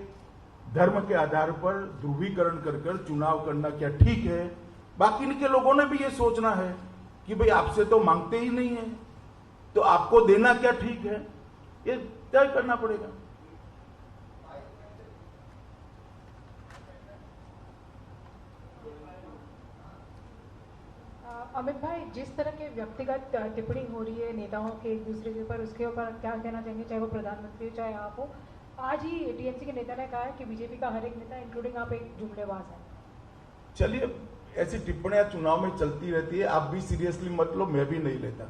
धर्म के आधार पर ध्रुवीकरण कर चुनाव करना क्या ठीक है। बाकी के लोगों ने भी ये सोचना है कि भाई आपसे तो मांगते ही नहीं है, तो आपको देना क्या ठीक है, ये तय करना पड़ेगा। अमित भाई, जिस तरह के व्यक्तिगत टिप्पणी हो रही है नेताओं के एक दूसरे के ऊपर, उसके ऊपर क्या कहना चाहेंगे, चाहे वो प्रधानमंत्री हो चाहे आप हो? आज ही टीएमसी के नेता ने कहा है कि बीजेपी का हर एक नेता इंक्लूडिंग आप एक जुमलेबाज है। चलिए, ऐसी टिप्पणियां चुनाव में चलती रहती है, आप भी सीरियसली मत लो, मैं भी नहीं लेता।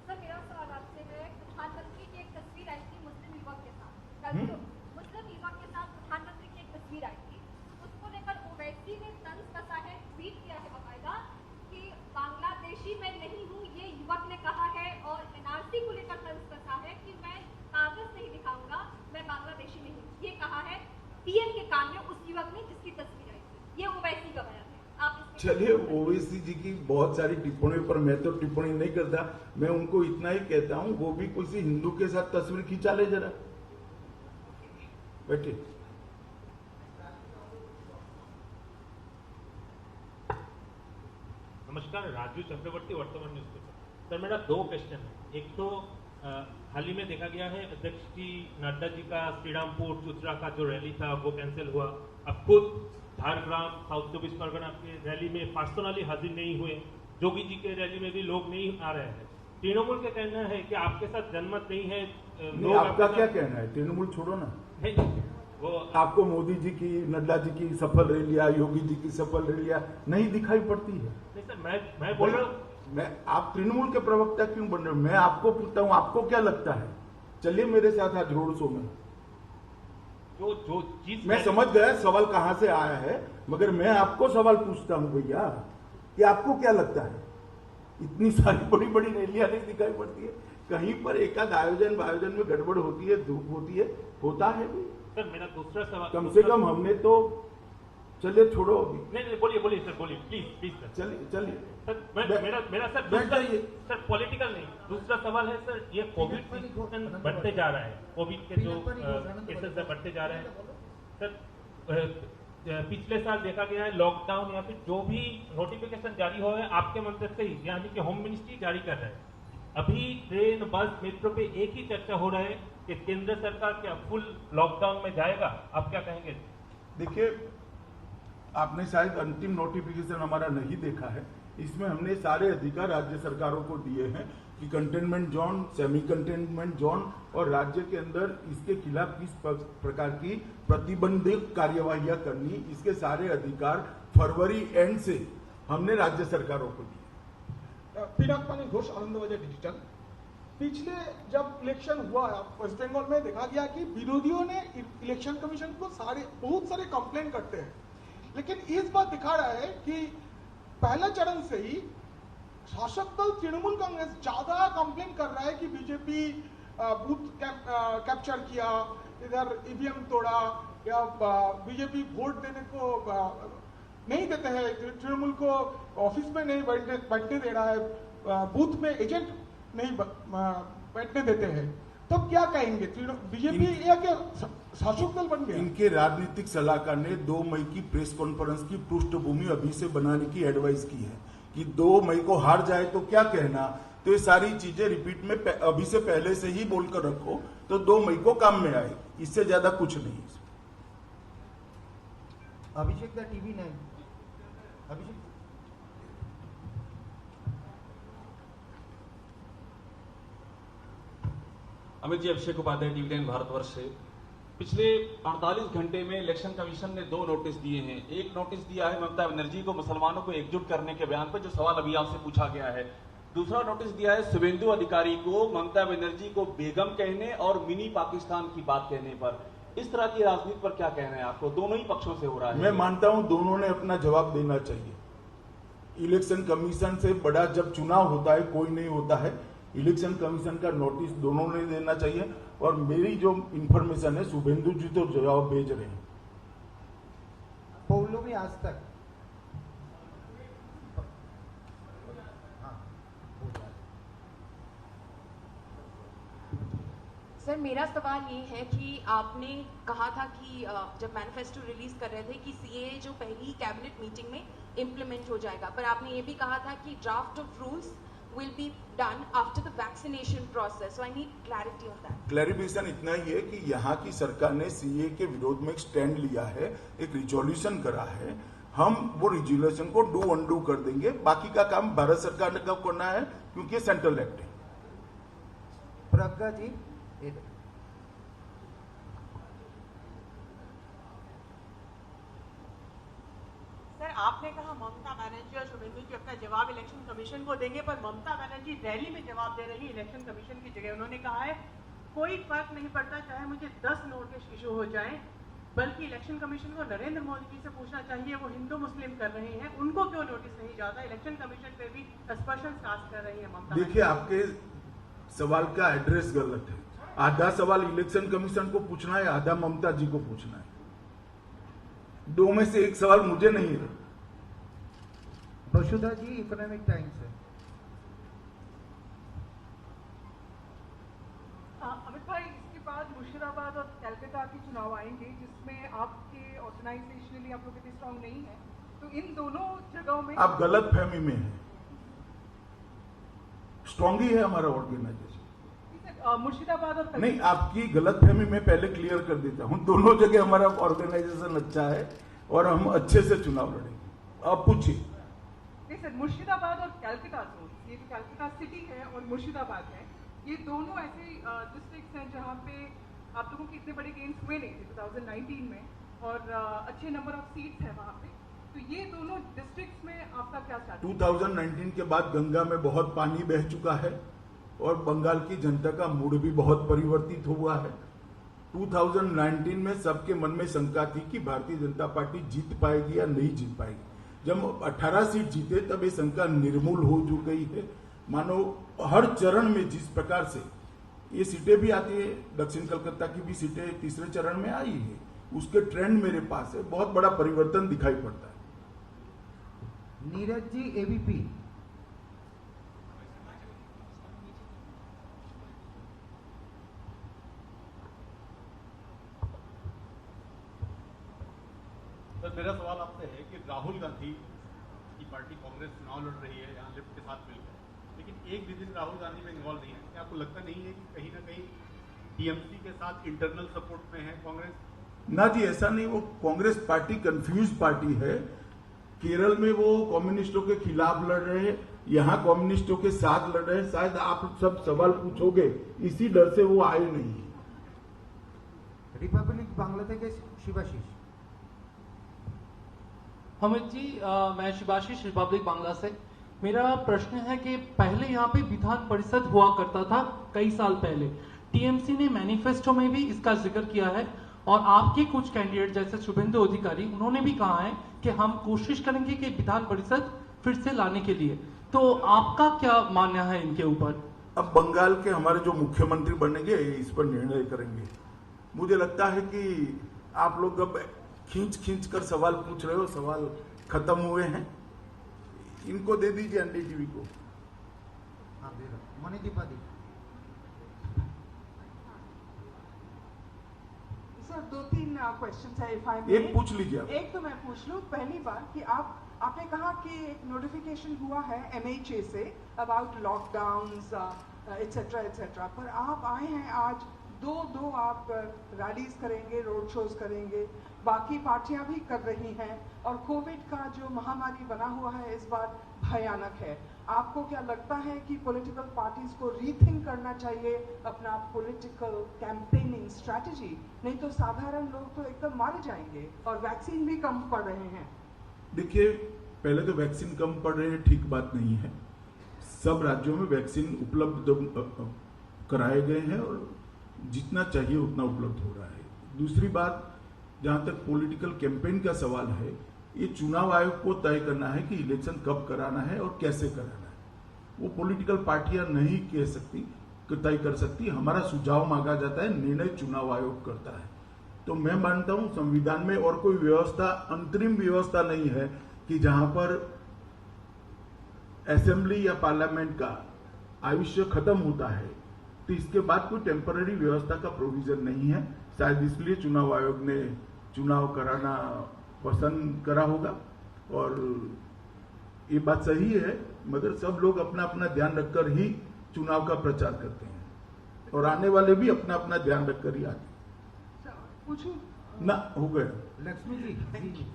सर, मेरा सवाल आपसे है, प्रधानमंत्री की एक तस्वीर आई थी मुस्लिम युवक के साथ, मुस्लिम युवक के साथ प्रधानमंत्री की एक तस्वीर आई थी, उसको लेकर ओवैसी ने तंज कसा है, ट्वीट किया है बकायदा कि बांग्लादेशी मैं नहीं हूँ, ये युवक ने कहा है। और एनआरसी को लेकर तंज कसा है कि मैं कागज नहीं दिखाऊंगा, मैं बांग्लादेशी नहीं हूँ, ये कहा है पीएम के कान में उस युवक ने जिसकी तस्वीर आई थी। ये ओवैसी का बयान है। आप चलिए, ओवैसी जी की बहुत सारी टिप्पणियों पर मैं तो टिप्पणी नहीं करता, मैं उनको इतना ही कहता हूं, वो भी किसी हिंदू के साथ तस्वीर खींचा ले जरा, बैठे। नमस्कार, राजू चक्रवर्ती, वर्तमान न्यूज़पेपर। सर, मेरा 2 क्वेश्चन है। एक तो हाल ही में देखा गया है अध्यक्ष जी नड्डा जी का श्रीरामपुर चुचरा का जो रैली था वो कैंसिल हुआ। अब खुद झारग्राम साउथ 24 परगना के रैली में पर्सनली हाजिर नहीं हुए, जोगी जी के रैली में भी लोग नहीं आ रहे हैं। तृणमूल का कहना है कि आपके साथ जनमत नहीं है। नहीं, आपका क्या कहना है? तृणमूल छोड़ो ना, वो आपको मोदी जी की, नड्डा जी की सफल रैलियां, योगी जी की सफल रैलियां नहीं दिखाई पड़ती है? नहीं सर, मैं बोल रहा हूँ, आप तृणमूल के प्रवक्ता क्यों बन रहे हो? मैं आपको पूछता हूं, आपको क्या लगता है? चलिए मेरे साथ आज रोड शो में। जो चीज मैं समझ गया सवाल कहां से आया है, मगर मैं आपको सवाल पूछता हूं भैया कि आपको क्या लगता है? इतनी सारी बड़ी बड़ी रैलियां नहीं दिखाई पड़ती है? कहीं पर एकाध आयोजन में गड़बड़ होती है, धूप होती है, होता है भी। सर, मेरा दूसरा सवाल, कम से कम हमने तो, चलिए छोड़ो अभी। नहीं, बोलिए सर, बोलिए प्लीज सर। चलिए सर, मेरा सर सर पॉलिटिकल नहीं, दूसरा सवाल है सर, ये कोविड सिचुएशन बढ़ते जा रहा है, कोविड के जो केसेस बढ़ते जा रहे हैं सर। पिछले साल देखा गया है लॉकडाउन या फिर जो भी नोटिफिकेशन जारी हुआ है आपके मंत्रालय से ही, यानी कि होम मिनिस्ट्री जारी कर रहा है। अभी ट्रेन, बस, मेट्रो पे एक ही चर्चा हो रहा है कि केंद्र सरकार क्या फुल लॉकडाउन में जाएगा? आप क्या कहेंगे? देखिए, आपने शायद अंतिम नोटिफिकेशन हमारा नहीं देखा है। इसमें हमने सारे अधिकार राज्य सरकारों को दिए हैं कि containment zone, semi containment zone और राज्य के अंदर इसके खिलाफ किस प्रकार की प्रतिबंधित कार्यवाहियां करनी, इसके सारे अधिकार फरवरी एंड से हमने राज्य सरकारों को दिए। पिनाक पानी घोष, आनंदबाजार डिजिटल। पिछले जब इलेक्शन हुआ वेस्ट बंगाल में, देखा गया कि विरोधियों ने इलेक्शन कमीशन को बहुत सारे कंप्लेन करते हैं, लेकिन इस बार दिखा रहा है कि पहले चरण से ही शासक दल तृणमूल कांग्रेस ज्यादा कंप्लेन कर रहा है कि बीजेपी बूथ कैप्चर किया इधर ईवीएम तोड़ा या बीजेपी वोट देने को नहीं देते हैं, तृणमूल को ऑफिस में नहीं बैठने दे रहा है, बूथ में एजेंट नहीं बैठने देते हैं, तो क्या कहेंगे? बीजेपी या क्या शासक दल बन गया? इनके राजनीतिक सलाहकार ने 2 मई की प्रेस कॉन्फ्रेंस की पृष्ठभूमि अभी से बनाने की एडवाइस की है कि 2 मई को हार जाए तो क्या कहना। तो ये सारी चीजें रिपीट में अभी से पहले से ही बोलकर रखो तो 2 मई को काम में आए, इससे ज्यादा कुछ नहीं। Abhishek the TV 9। Abhishek Amit ji, Abhishek Upadhyay, TV 9 Bharatvarsh से। पिछले 48 घंटे में इलेक्शन कमीशन ने 2 नोटिस दिए हैं। एक नोटिस दिया है ममता बनर्जी को मुसलमानों को एकजुट करने के बयान पर, जो सवाल अभी आपसे पूछा गया है। दूसरा नोटिस दिया है शुभेंदु अधिकारी को ममता बनर्जी को बेगम कहने और मिनी पाकिस्तान की बात कहने पर। इस तरह की राजनीति पर क्या कहना है आपको? दोनों ही पक्षों से हो रहा है। मैं मानता हूं दोनों ने अपना जवाब देना चाहिए। इलेक्शन कमीशन से बड़ा जब चुनाव होता है कोई नहीं होता है। इलेक्शन कमीशन का नोटिस दोनों ने देना चाहिए, और मेरी जो इंफॉर्मेशन है शुभेंदु जी तो जवाब भेज रहे हैं। पौलो में आज तक सर, मेरा सवाल ये है कि आपने कहा था कि जब मैनिफेस्टो रिलीज कर रहे थे कि सीएए जो पहली कैबिनेट मीटिंग में इम्प्लीमेंट हो जाएगा, पर आपने ये भी कहा था कि draft of rules will be done after the vaccination process. So I need clarity on that. Clarification इतना ही है कि यहाँ की सरकार ने सीए के विरोध में एक स्टैंड लिया है, एक रिजोल्यूशन करा है। हम वो रिजोल्यूशन को डू अनडू कर देंगे। बाकी का काम भारत सरकार ने कब करना है, क्योंकि ये सेंट्रल एक्ट है। प्रज्ञा जी, सर, आपने कहा ममता बनर्जी और शुभेंदु जी अपना जवाब इलेक्शन कमीशन को देंगे, पर ममता बनर्जी रैली में जवाब दे रही है इलेक्शन कमीशन की जगह। उन्होंने कहा है कोई फर्क नहीं पड़ता चाहे मुझे 10 नोटिस इशू हो जाए, बल्कि इलेक्शन कमीशन को नरेंद्र मोदी जी से पूछना चाहिए, वो हिंदू मुस्लिम कर रहे हैं, उनको क्यों नोटिस नहीं जाता। इलेक्शन कमीशन पे भी सस्पेंशन टास्क कर रही है ममता। देखिए, आपके सवाल का एड्रेस गलत है। आधा सवाल इलेक्शन कमीशन को पूछना है, आधा ममता जी को पूछना है। 2 में से 1 सवाल मुझे नहीं है। वसुधा जी, इकोनॉमिक टाइम्स है। अमित भाई, इसके बाद मुर्शिदाबाद और कलकत्ता के चुनाव आएंगे, जिसमें आपके ऑर्गेनाइजेशनली आप लोग इतने स्ट्रांग नहीं है, तो इन दोनों जगहों में आप गलत फहमी में हैं। स्ट्रांग ही है हमारा ऑर्गेनाइजेशन। मुर्शिदाबाद और नहीं, आपकी गलतफहमी में पहले क्लियर कर देता हूं। दोनों जगह हमारा ऑर्गेनाइजेशन अच्छा है और हम अच्छे से चुनाव लड़ेंगे। आप पूछिए। नहीं सर, मुर्शिदाबाद और कलकत्ता जोन, ये जो कलकत्ता सिटी है और मुर्शिदाबाद है, ये दोनों ऐसे डिस्ट्रिक्ट्स हैं जहाँ पे आप लोगों के इतने बड़े गेम्स हुए नहीं थे 2019 में, और अच्छे नंबर ऑफ सीट्स है वहाँ पे। तो ये दोनों डिस्ट्रिक्ट्स में आपका क्या स्टार्ट? 2019 के बाद गंगा में बहुत पानी बह चुका है और बंगाल की जनता का मूड भी बहुत परिवर्तित हुआ है। 2019 में सबके मन में शंका थी कि भारतीय जनता पार्टी जीत पाएगी या नहीं जीत पाएगी। जब 18 सीट जीते तब ये शंका निर्मूल हो जो गई है। मानो हर चरण में जिस प्रकार से ये सीटें भी आती है, दक्षिण कलकत्ता की भी सीटें तीसरे चरण में आई है, उसके ट्रेंड मेरे पास है। बहुत बड़ा परिवर्तन दिखाई पड़ता है। नीरज जी, एबीपी। सर, मेरा सवाल आपसे है कि राहुल गांधी की पार्टी कांग्रेस चुनाव लड़ रही है यहाँ लिफ्ट के साथ मिलकर, लेकिन एक भी दिन राहुल गांधी में इन्वॉल्व नहीं है। क्या आपको लगता नहीं है कि कहीं ना कहीं टीएमसी के साथ इंटरनल सपोर्ट में है कांग्रेस? ना जी, ऐसा नहीं। वो कांग्रेस पार्टी कंफ्यूज पार्टी है। केरल में वो कम्युनिस्टों के खिलाफ लड़ रहे हैं, यहाँ कम्युनिस्टों के साथ लड़ रहे हैं। शायद आप सब सवाल पूछोगे, इसी डर से वो आए नहीं। रिपब्लिक बांग्लादेश, शिवाशीष। अमित जी, मैं शिवाशीष, रिपब्लिक बांग्ला से। मेरा प्रश्न है कि पहले यहाँ पे विधान परिषद हुआ करता था कई साल पहले। टीएमसी ने मैनिफेस्टो में भी इसका जिक्र किया है, और आपके कुछ कैंडिडेट जैसे शुभेंदु अधिकारी, उन्होंने भी कहा है कि हम कोशिश करेंगे कि विधान परिषद फिर से लाने के लिए। तो आपका क्या मानना है इनके ऊपर? अब बंगाल के हमारे जो मुख्यमंत्री बनेंगे इस पर निर्णय करेंगे। मुझे लगता है कि आप लोग अब खींच कर सवाल पूछ रहे हो, सवाल खत्म हुए हैं। इनको दे दीजिए एनडीटीवी को। हाँ दे दो। मणिदीपा दी। सर 2-3 क्वेश्चन है, इफ आई मे। एक पूछ लीजिए आप। एक तो मैं पूछ लूं, पहली बार कि आपने कहा कि एक नोटिफिकेशन हुआ है MHA say about lockdowns etcetera etcetera, पर आप आए हैं आज दो आप रैलीज करेंगे, रोड शोज करेंगे, बाकी पार्टियां भी कर रही हैं, और कोविड का जो महामारी बना हुआ है इस बार भयानक है। आपको क्या लगता है कि पॉलिटिकल पार्टीज को रीथिंक करना चाहिए अपना पॉलिटिकल कैंपेनिंग स्ट्रैटेजी? नहीं तो साधारण लोग तो एकदम मारे जाएंगे, और वैक्सीन भी कम पड़ रहे हैं। देखिए, पहले तो वैक्सीन कम पड़ रहे हैं, ठीक बात नहीं है। सब राज्यों में वैक्सीन उपलब्ध कराए गए हैं और जितना चाहिए उतना उपलब्ध हो रहा है। दूसरी बात, जहां तक पॉलिटिकल कैंपेन का सवाल है, ये चुनाव आयोग को तय करना है कि इलेक्शन कब कराना है और कैसे कराना है। वो पॉलिटिकल पार्टियां नहीं कह सकती, तय कर सकती। हमारा सुझाव मांगा जाता है, निर्णय चुनाव आयोग करता है। तो मैं मानता हूं संविधान में और कोई व्यवस्था, अंतरिम व्यवस्था नहीं है कि जहां पर असेंबली या पार्लियामेंट का आयुष्य खत्म होता है तो इसके बाद कोई टेम्पररी व्यवस्था का प्रोविजन नहीं है। शायद इसलिए चुनाव आयोग ने चुनाव कराना पसंद करा होगा, और ये बात सही है। मगर सब लोग अपना अपना ध्यान रखकर ही चुनाव का प्रचार करते हैं, और आने वाले भी अपना अपना ध्यान रखकर ही आते हैं। पूछूं ना, हो गया। लक्ष्मी जी।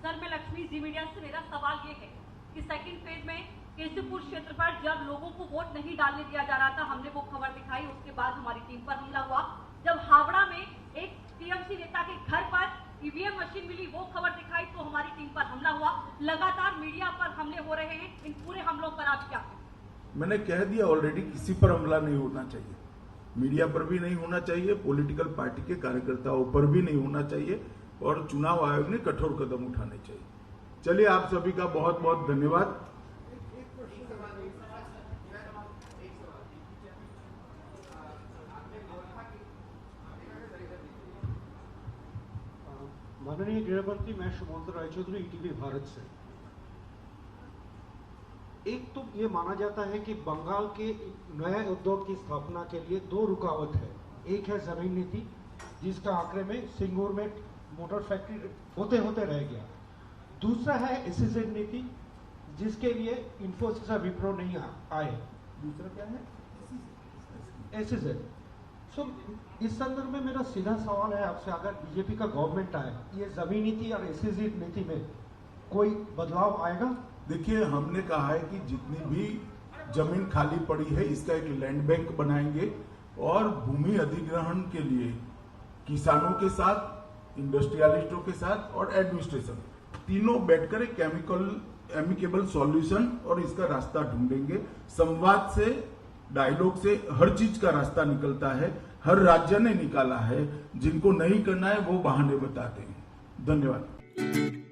सर, मैं लक्ष्मी जी मीडिया से, मेरा सवाल ये है कि सेकंड फेज में केशवपुर क्षेत्र पर जब लोगों को वोट नहीं डालने दिया जा रहा था, हमने वो खबर दिखाई, उसके बाद हमारी टीम पर हमला हुआ। जब हावड़ा में एक टीएमसी नेता के घर पर ईवीएम मशीन मिली, वो खबर दिखाई तो हमारी टीम पर हमला हुआ। लगातार मीडिया पर हमले हो रहे हैं, इन पूरे हमलों पर आप क्या कहें? मैंने कह दिया ऑलरेडी, किसी पर हमला नहीं होना चाहिए। मीडिया पर भी नहीं होना चाहिए, पॉलिटिकल पार्टी के कार्यकर्ताओं पर भी नहीं होना चाहिए, और चुनाव आयोग ने कठोर कदम उठाने चाहिए। चलिए, आप सभी का बहुत बहुत धन्यवाद। माननीय गृहमंत्री, मैं सुमंत रायचौधरी, ईटीवी भारत से। एक तो ये माना जाता है कि बंगाल के नए उद्योग की स्थापना के लिए 2 रुकावट है। एक है जमीन नीति, जिसका आंकड़े में सिंगूर में मोटर फैक्ट्री होते होते रह गया। दूसरा है SEZ नीति, जिसके लिए इन्फोसिस और विप्रो नहीं आए। दूसरा क्या है? SEZ। सो इस संदर्भ में मेरा सीधा सवाल है आपसे, अगर बीजेपी का गवर्नमेंट आए, ये जमीन नीति और SEZ नीति में कोई बदलाव आएगा? देखिए, हमने कहा है कि जितनी भी जमीन खाली पड़ी है, इसका एक लैंड बैंक बनाएंगे, और भूमि अधिग्रहण के लिए किसानों के साथ, इंडस्ट्रियलिस्टों के साथ और एडमिनिस्ट्रेशन तीनों बैठकर एक एमिकेबल सॉल्यूशन और इसका रास्ता ढूंढेंगे। संवाद से, डायलॉग से हर चीज का रास्ता निकलता है। हर राज्य ने निकाला है, जिनको नहीं करना है वो बहाने बताते हैं। धन्यवाद।